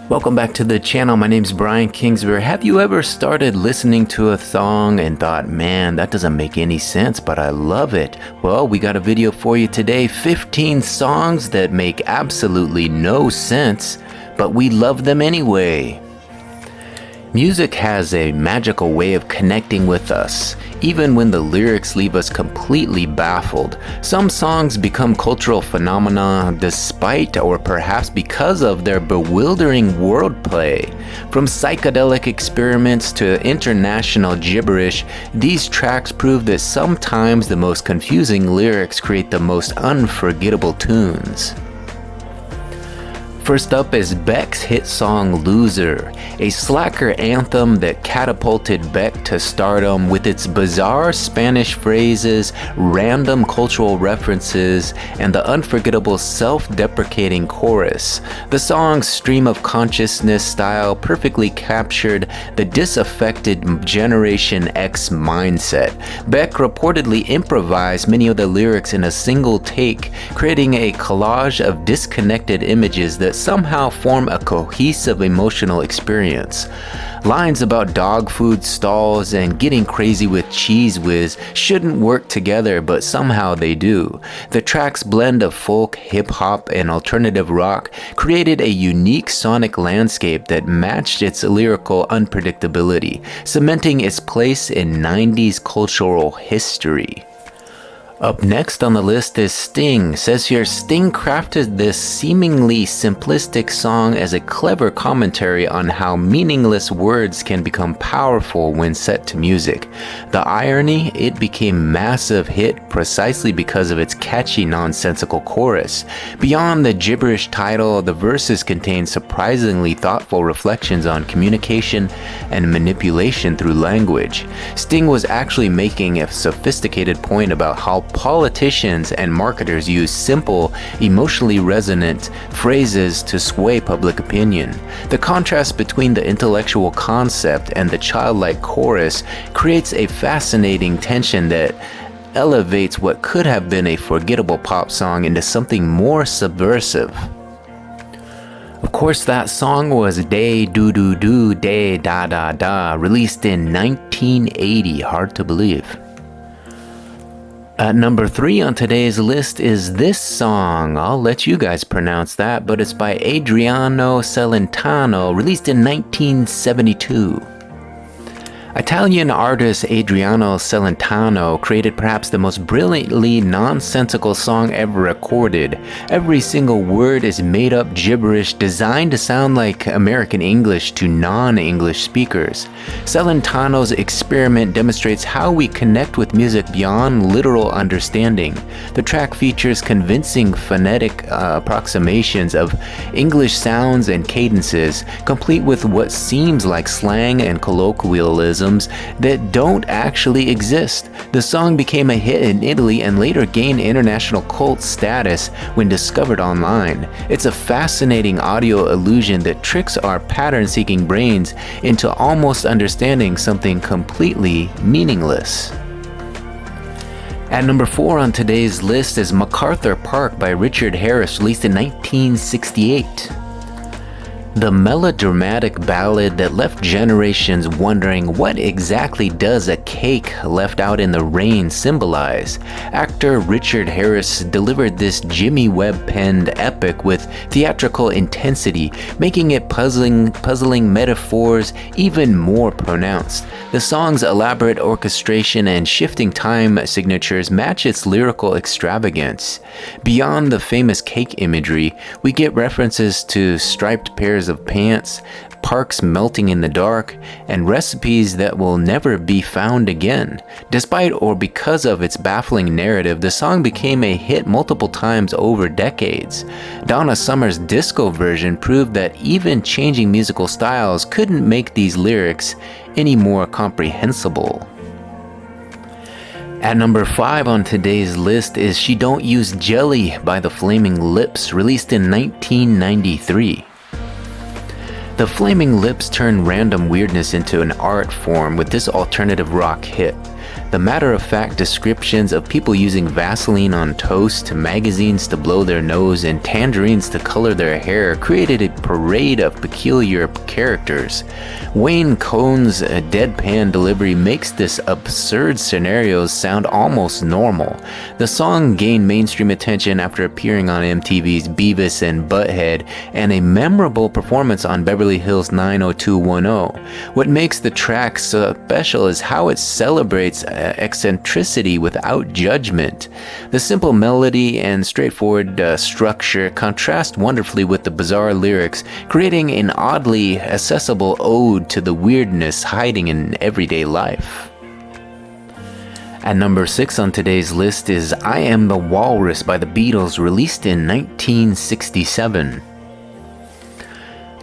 Welcome back to the channel. My name's Brian Kingsbury. Have you ever started listening to a song and thought, man, that doesn't make any sense, but I love it? Well, we got a video for you today. 15 songs that make absolutely no sense, but we love them anyway. Music has a magical way of connecting with us, even when the lyrics leave us completely baffled. Some songs become cultural phenomena despite or perhaps because of their bewildering wordplay. From psychedelic experiments to international gibberish, these tracks prove that sometimes the most confusing lyrics create the most unforgettable tunes. First up is Beck's hit song Loser, a slacker anthem that catapulted Beck to stardom with its bizarre Spanish phrases, random cultural references, and the unforgettable self-deprecating chorus. The song's stream of consciousness style perfectly captured the disaffected Generation X mindset. Beck reportedly improvised many of the lyrics in a single take, creating a collage of disconnected images that somehow form a cohesive emotional experience. Lines about dog food stalls and getting crazy with Cheese Whiz shouldn't work together, but somehow they do. The track's blend of folk, hip-hop, and alternative rock created a unique sonic landscape that matched its lyrical unpredictability, cementing its place in 90s cultural history. Up next on the list is Sting. Says here, Sting crafted this seemingly simplistic song as a clever commentary on how meaningless words can become powerful when set to music. The irony, it became massive hit precisely because of its catchy nonsensical chorus. Beyond the gibberish title, the verses contain surprisingly thoughtful reflections on communication and manipulation through language. Sting was actually making a sophisticated point about how politicians and marketers use simple, emotionally resonant phrases to sway public opinion. The contrast between the intellectual concept and the childlike chorus creates a fascinating tension that elevates what could have been a forgettable pop song into something more subversive. Of course, that song was Day Do Do Do Day Da Da Da, released in 1980. Hard to believe. At number 3 on today's list is this song. I'll let you guys pronounce that, but it's by Adriano Celentano, released in 1972. Italian artist Adriano Celentano created perhaps the most brilliantly nonsensical song ever recorded. Every single word is made up gibberish designed to sound like American English to non-English speakers. Celentano's experiment demonstrates how we connect with music beyond literal understanding. The track features convincing phonetic approximations of English sounds and cadences, complete with what seems like slang and colloquialism that don't actually exist. The song became a hit in Italy and later gained international cult status when discovered online. It's a fascinating audio illusion that tricks our pattern-seeking brains into almost understanding something completely meaningless. At number 4 on today's list is MacArthur Park by Richard Harris, released in 1968. The melodramatic ballad that left generations wondering what exactly does a cake left out in the rain symbolize. Actor Richard Harris delivered this Jimmy Webb-penned epic with theatrical intensity, making it puzzling metaphors even more pronounced. The song's elaborate orchestration and shifting time signatures match its lyrical extravagance. Beyond the famous cake imagery, we get references to striped pairs of pants, parks melting in the dark, and recipes that will never be found again. Despite or because of its baffling narrative, the song became a hit multiple times over decades. Donna Summer's disco version proved that even changing musical styles couldn't make these lyrics any more comprehensible. At number 5 on today's list is She Don't Use Jelly by the Flaming Lips, released in 1993. The Flaming Lips turned random weirdness into an art form with this alternative rock hit. The matter-of-fact descriptions of people using Vaseline on toast, magazines to blow their nose, and tangerines to color their hair created a parade of peculiar characters. Wayne Cohn's deadpan delivery makes this absurd scenarios sound almost normal. The song gained mainstream attention after appearing on MTV's Beavis and Butthead and a memorable performance on Beverly Hills 90210. What makes the track so special is how it celebrates eccentricity without judgment. The simple melody and straightforward structure contrast wonderfully with the bizarre lyrics, creating an oddly accessible ode to the weirdness hiding in everyday life. At number 6 on today's list is I Am the Walrus by the Beatles, released in 1967.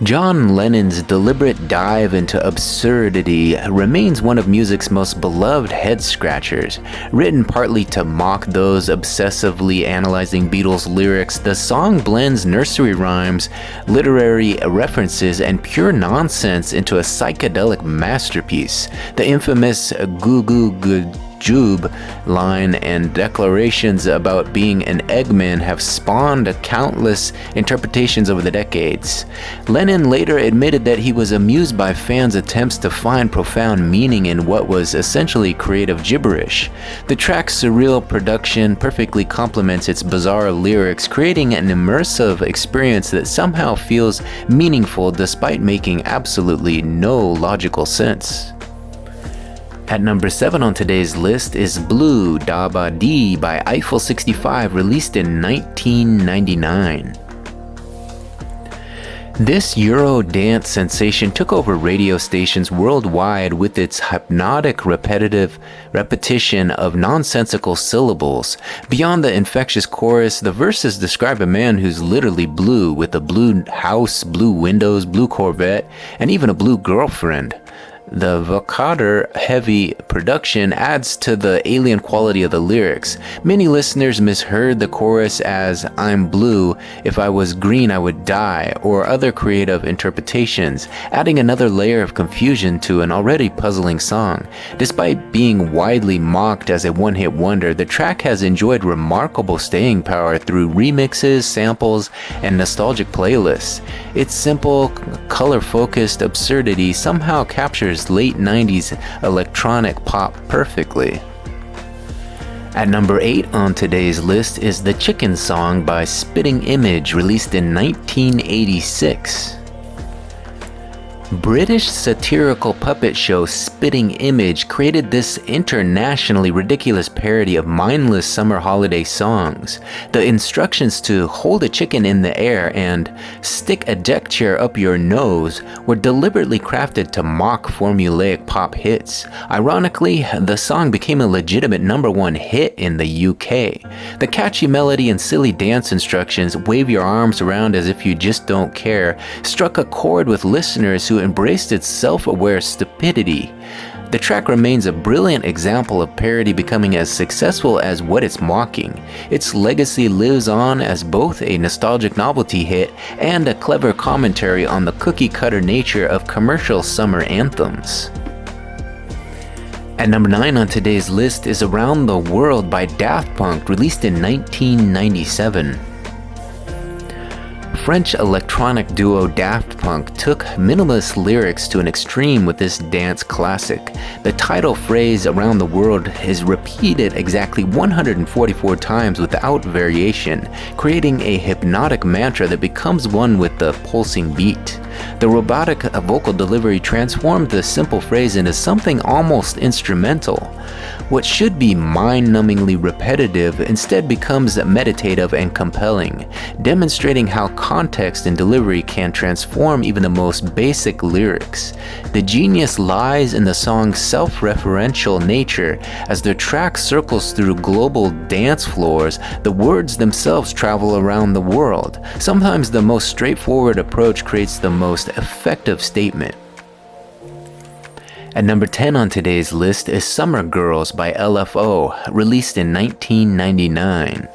John Lennon's deliberate dive into absurdity remains one of music's most beloved head-scratchers. Written partly to mock those obsessively analyzing Beatles lyrics, the song blends nursery rhymes, literary references, and pure nonsense into a psychedelic masterpiece. The infamous "Goo Goo Good Jube" line and declarations about being an Eggman have spawned countless interpretations over the decades. Lennon later admitted that he was amused by fans' attempts to find profound meaning in what was essentially creative gibberish. The track's surreal production perfectly complements its bizarre lyrics, creating an immersive experience that somehow feels meaningful despite making absolutely no logical sense. At number 7 on today's list is Blue Da Ba Dee by Eiffel 65, released in 1999. This Euro dance sensation took over radio stations worldwide with its hypnotic repetition of nonsensical syllables. Beyond the infectious chorus, the verses describe a man who's literally blue, with a blue house, blue windows, blue Corvette, and even a blue girlfriend. The vocoder-heavy production adds to the alien quality of the lyrics. Many listeners misheard the chorus as "I'm blue, if I was green I would die," or other creative interpretations, adding another layer of confusion to an already puzzling song. Despite being widely mocked as a one-hit wonder, the track has enjoyed remarkable staying power through remixes, samples, and nostalgic playlists. Its simple, color-focused absurdity somehow captures late 90s electronic pop perfectly. At number 8 on today's list is The Chicken Song by Spitting Image, released in 1986. British satirical puppet show Spitting Image created this internationally ridiculous parody of mindless summer holiday songs. The instructions to hold a chicken in the air and stick a deck chair up your nose were deliberately crafted to mock formulaic pop hits. Ironically, the song became a legitimate #1 hit in the UK. The catchy melody and silly dance instructions, "wave your arms around as if you just don't care," struck a chord with listeners who embraced its self-aware stupidity. The track remains a brilliant example of parody becoming as successful as what it's mocking. Its legacy lives on as both a nostalgic novelty hit and a clever commentary on the cookie-cutter nature of commercial summer anthems. At number 9 on today's list is Around the World by Daft Punk, released in 1997. French electronic duo Daft Punk took minimalist lyrics to an extreme with this dance classic. The title phrase "Around the World" is repeated exactly 144 times without variation, creating a hypnotic mantra that becomes one with the pulsing beat. The robotic vocal delivery transformed the simple phrase into something almost instrumental. What should be mind-numbingly repetitive instead becomes meditative and compelling, demonstrating how context and delivery can transform even the most basic lyrics. The genius lies in the song's self-referential nature. As the track circles through global dance floors, the words themselves travel around the world. Sometimes the most straightforward approach creates the most effective statement. At number 10 on today's list is Summer Girls by LFO, released in 1999.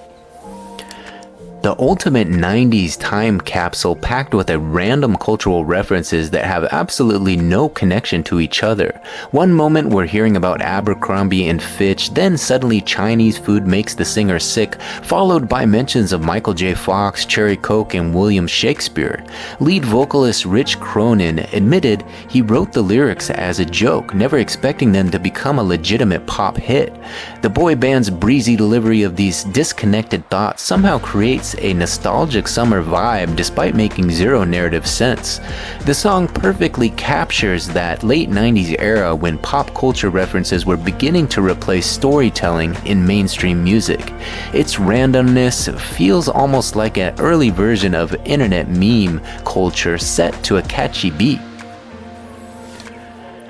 The the ultimate 90s time capsule packed with a random cultural references that have absolutely no connection to each other. One moment we're hearing about Abercrombie and Fitch, then suddenly Chinese food makes the singer sick, followed by mentions of Michael J. Fox, Cherry Coke, and William Shakespeare. Lead vocalist Rich Cronin admitted he wrote the lyrics as a joke, never expecting them to become a legitimate pop hit. The boy band's breezy delivery of these disconnected thoughts somehow creates a nostalgic summer vibe despite making zero narrative sense. The song perfectly captures that late 90s era when pop culture references were beginning to replace storytelling in mainstream music. Its randomness feels almost like an early version of internet meme culture set to a catchy beat.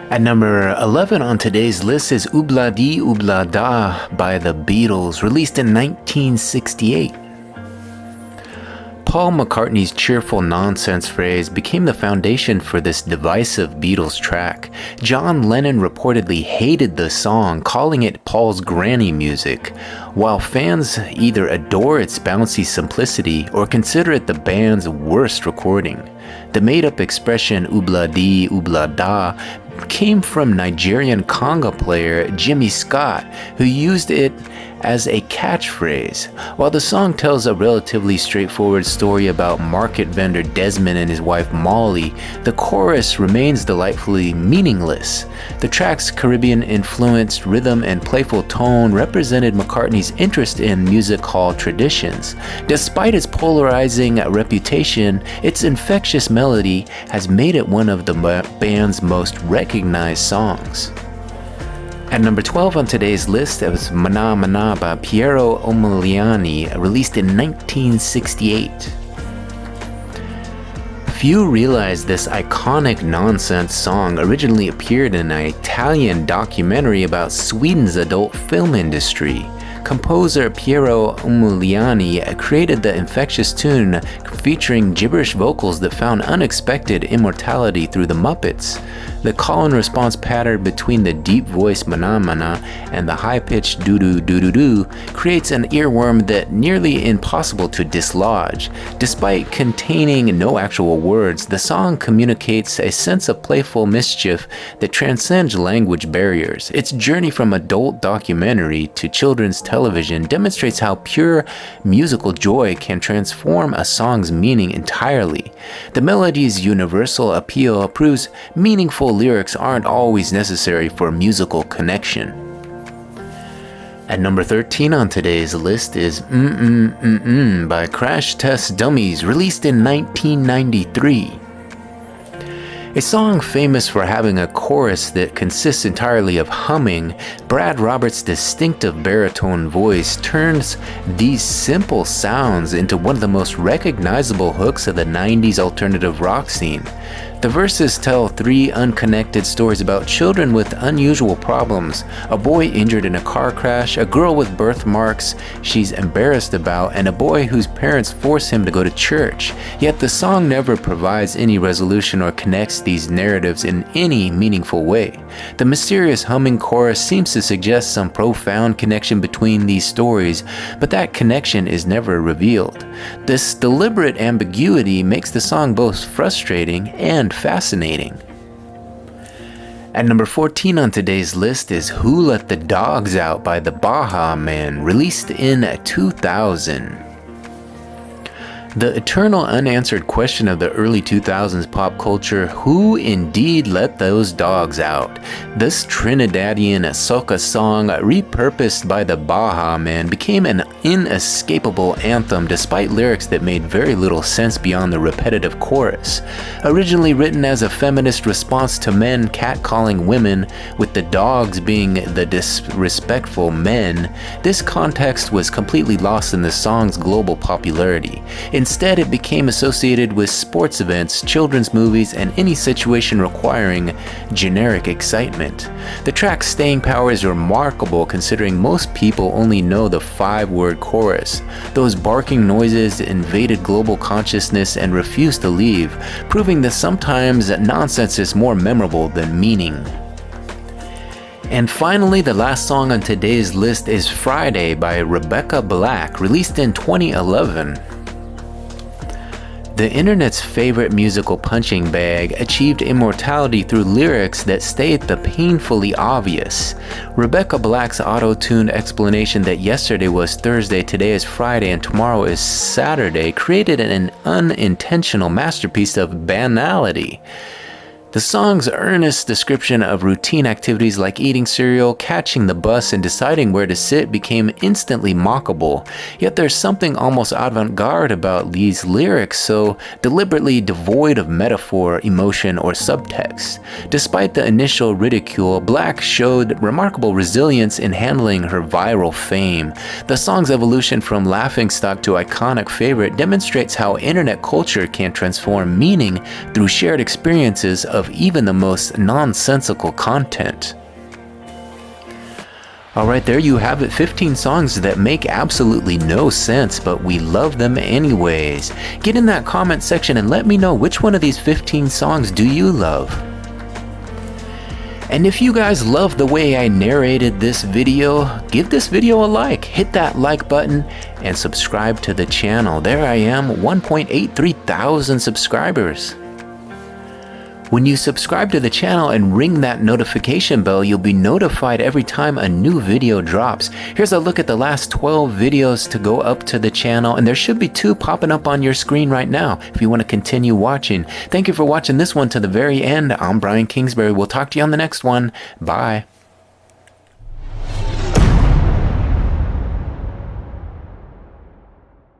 At number 11 on today's list is Oobla Dee Oobla Da by the Beatles, released in 1968. Paul McCartney's cheerful nonsense phrase became the foundation for this divisive Beatles track. John Lennon reportedly hated the song, calling it Paul's granny music, while fans either adore its bouncy simplicity or consider it the band's worst recording. The made-up expression Oobla Dee Oobla Da came from Nigerian conga player Jimmy Scott, who used it as a catchphrase. While the song tells a relatively straightforward story about market vendor Desmond and his wife Molly, the chorus remains delightfully meaningless. The track's Caribbean-influenced rhythm and playful tone represented McCartney's interest in music hall traditions. Despite its polarizing reputation, its infectious melody has made it one of the band's most recognized songs. At number 12 on today's list is Mana Mana by Piero Umiliani, released in 1968. Few realize this iconic nonsense song originally appeared in an Italian documentary about Sweden's adult film industry. Composer Piero Umiliani created the infectious tune featuring gibberish vocals that found unexpected immortality through the Muppets. The call-and-response pattern between the deep-voiced mana mana and the high-pitched doo-doo doo-doo-doo creates an earworm that nearly impossible to dislodge. Despite containing no actual words, the song communicates a sense of playful mischief that transcends language barriers. Its journey from adult documentary to children's television demonstrates how pure musical joy can transform a song's meaning entirely. The melody's universal appeal proves meaningful lyrics aren't always necessary for musical connection. At number 13 on today's list is by Crash Test Dummies, released in 1993. A song famous for having a chorus that consists entirely of humming, Brad Roberts' distinctive baritone voice turns these simple sounds into one of the most recognizable hooks of the 90s alternative rock scene. The verses tell three unconnected stories about children with unusual problems: a boy injured in a car crash, a girl with birthmarks she's embarrassed about, and a boy whose parents force him to go to church. Yet the song never provides any resolution or connects these narratives in any meaningful way. The mysterious humming chorus seems to suggest some profound connection between these stories, but that connection is never revealed. This deliberate ambiguity makes the song both frustrating and fascinating. At number 14 on today's list is Who Let the Dogs Out by the Baha Men, released in 2000. The eternal unanswered question of the early 2000s pop culture: who indeed let those dogs out? This Trinidadian soca song, repurposed by the Baha Men, became an inescapable anthem despite lyrics that made very little sense beyond the repetitive chorus. Originally written as a feminist response to men catcalling women, with the dogs being the disrespectful men, this context was completely lost in the song's global popularity. Instead, it became associated with sports events, children's movies, and any situation requiring generic excitement. The track's staying power is remarkable considering most people only know the 5-word chorus. Those barking noises invaded global consciousness and refused to leave, proving that sometimes nonsense is more memorable than meaning. And finally, the last song on today's list is Friday by Rebecca Black, released in 2011. The internet's favorite musical punching bag achieved immortality through lyrics that state the painfully obvious. Rebecca Black's auto-tuned explanation that yesterday was Thursday, today is Friday, and tomorrow is Saturday created an unintentional masterpiece of banality. The song's earnest description of routine activities like eating cereal, catching the bus, and deciding where to sit became instantly mockable. Yet there's something almost avant-garde about these lyrics, so deliberately devoid of metaphor, emotion, or subtext. Despite the initial ridicule, Black showed remarkable resilience in handling her viral fame. The song's evolution from laughingstock to iconic favorite demonstrates how internet culture can transform meaning through shared experiences of even the most nonsensical content. Alright, there you have it, 15 songs that make absolutely no sense, but we love them anyways. Get in that comment section and let me know which one of these 15 songs do you love. And if you guys love the way I narrated this video, give this video a like, hit that like button, and subscribe to the channel. There I am, 1.83 thousand subscribers. When you subscribe to the channel and ring that notification bell, you'll be notified every time a new video drops. Here's a look at the last 12 videos to go up to the channel, and there should be 2 popping up on your screen right now if you want to continue watching. Thank you for watching this one to the very end. I'm Brian Kingsbury. We'll talk to you on the next one. Bye.